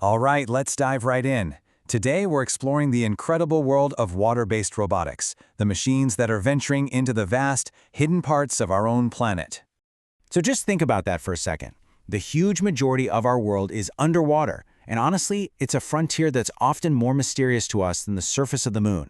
All right, let's dive right in. Today, we're exploring the incredible world of water-based robotics, the machines that are venturing into the vast, hidden parts of our own planet. So just think about that for a second. The huge majority of our world is underwater, and honestly, it's a frontier that's often more mysterious to us than the surface of the moon.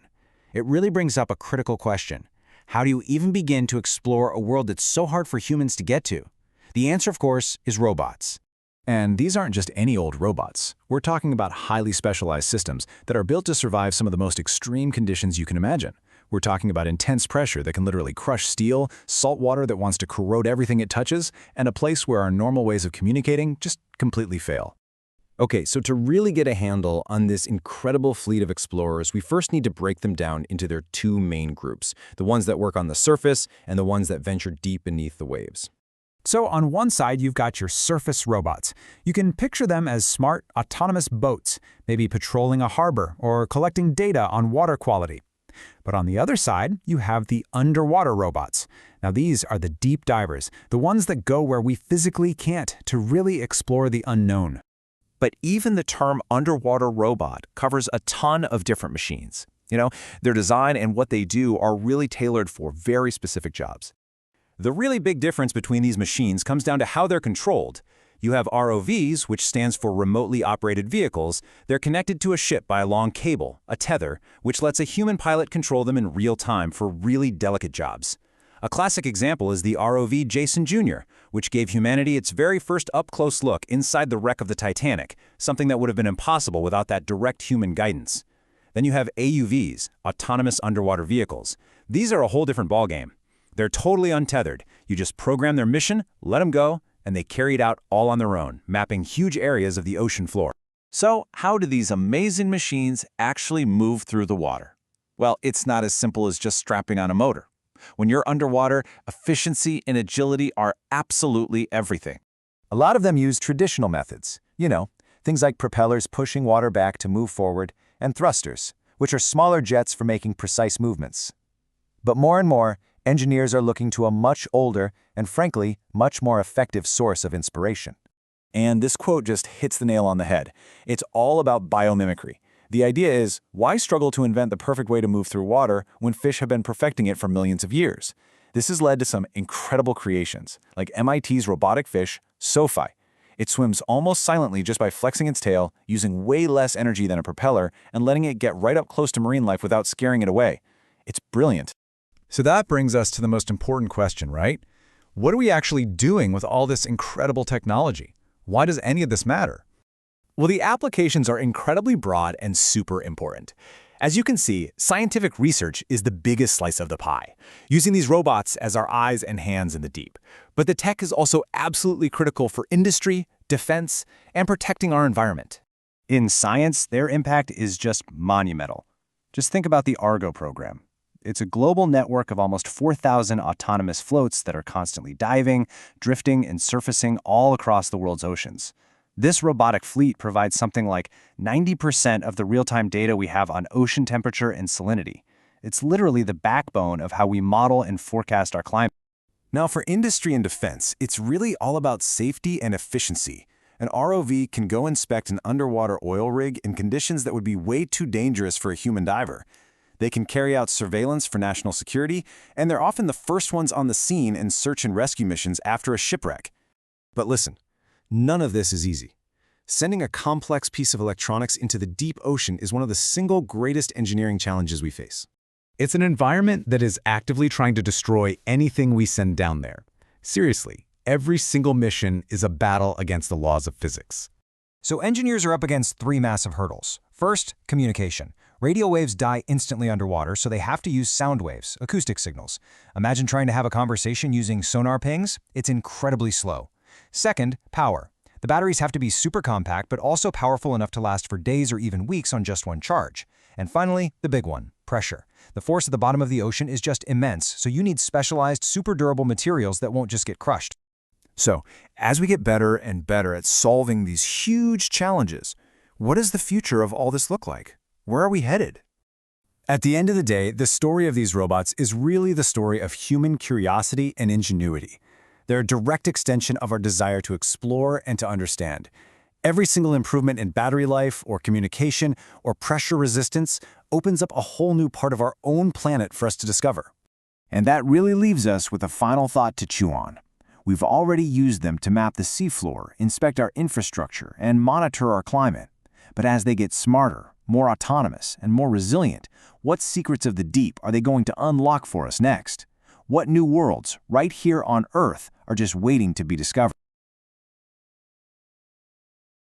It really brings up a critical question. How do you even begin to explore a world that's so hard for humans to get to? The answer, of course, is robots. And these aren't just any old robots. We're talking about highly specialized systems that are built to survive some of the most extreme conditions you can imagine. We're talking about intense pressure that can literally crush steel, salt water that wants to corrode everything it touches, and a place where our normal ways of communicating just completely fail. Okay, so to really get a handle on this incredible fleet of explorers, we first need to break them down into their two main groups, the ones that work on the surface and the ones that venture deep beneath the waves. So on one side, you've got your surface robots. You can picture them as smart, autonomous boats, maybe patrolling a harbor or collecting data on water quality. But on the other side, you have the underwater robots. Now these are the deep divers, the ones that go where we physically can't to really explore the unknown. But even the term underwater robot covers a ton of different machines. Their design and what they do are really tailored for very specific jobs. The really big difference between these machines comes down to how they're controlled. You have ROVs, which stands for remotely operated vehicles. They're connected to a ship by a long cable, a tether, which lets a human pilot control them in real time for really delicate jobs. A classic example is the ROV Jason Jr., which gave humanity its very first up-close look inside the wreck of the Titanic, something that would have been impossible without that direct human guidance. Then you have AUVs, autonomous underwater vehicles. These are a whole different ballgame. They're totally untethered. You just program their mission, let them go, and they carry it out all on their own, mapping huge areas of the ocean floor. So, how do these amazing machines actually move through the water? Well, it's not as simple as just strapping on a motor. When you're underwater, efficiency and agility are absolutely everything. A lot of them use traditional methods. Things like propellers pushing water back to move forward, and thrusters, which are smaller jets for making precise movements. But more and more, engineers are looking to a much older and, frankly, much more effective source of inspiration. And this quote just hits the nail on the head. It's all about biomimicry. The idea is, why struggle to invent the perfect way to move through water when fish have been perfecting it for millions of years? This has led to some incredible creations, like MIT's robotic fish, SoFi. It swims almost silently just by flexing its tail, using way less energy than a propeller, and letting it get right up close to marine life without scaring it away. It's brilliant. So that brings us to the most important question, right? What are we actually doing with all this incredible technology? Why does any of this matter? Well, the applications are incredibly broad and super important. As you can see, scientific research is the biggest slice of the pie, using these robots as our eyes and hands in the deep. But the tech is also absolutely critical for industry, defense, and protecting our environment. In science, their impact is just monumental. Just think about the Argo program. It's a global network of almost 4,000 autonomous floats that are constantly diving, drifting, and surfacing all across the world's oceans. This robotic fleet provides something like 90% of the real-time data we have on ocean temperature and salinity. It's literally the backbone of how we model and forecast our climate. Now, for industry and defense, it's really all about safety and efficiency. An ROV can go inspect an underwater oil rig in conditions that would be way too dangerous for a human diver. They can carry out surveillance for national security, and they're often the first ones on the scene in search and rescue missions after a shipwreck. But listen, none of this is easy. Sending a complex piece of electronics into the deep ocean is one of the single greatest engineering challenges we face. It's an environment that is actively trying to destroy anything we send down there. Seriously, every single mission is a battle against the laws of physics. So engineers are up against three massive hurdles. First, communication. Radio waves die instantly underwater, so they have to use sound waves, acoustic signals. Imagine trying to have a conversation using sonar pings. It's incredibly slow. Second, power. The batteries have to be super compact, but also powerful enough to last for days or even weeks on just one charge. And finally, the big one, pressure. The force at the bottom of the ocean is just immense, so you need specialized, super durable materials that won't just get crushed. So, as we get better and better at solving these huge challenges, what does the future of all this look like? Where are we headed? At the end of the day, the story of these robots is really the story of human curiosity and ingenuity. They're a direct extension of our desire to explore and to understand. Every single improvement in battery life, or communication, or pressure resistance opens up a whole new part of our own planet for us to discover. And that really leaves us with a final thought to chew on. We've already used them to map the seafloor, inspect our infrastructure, and monitor our climate. But as they get smarter, more autonomous, and more resilient, what secrets of the deep are they going to unlock for us next? What new worlds, right here on Earth, are just waiting to be discovered?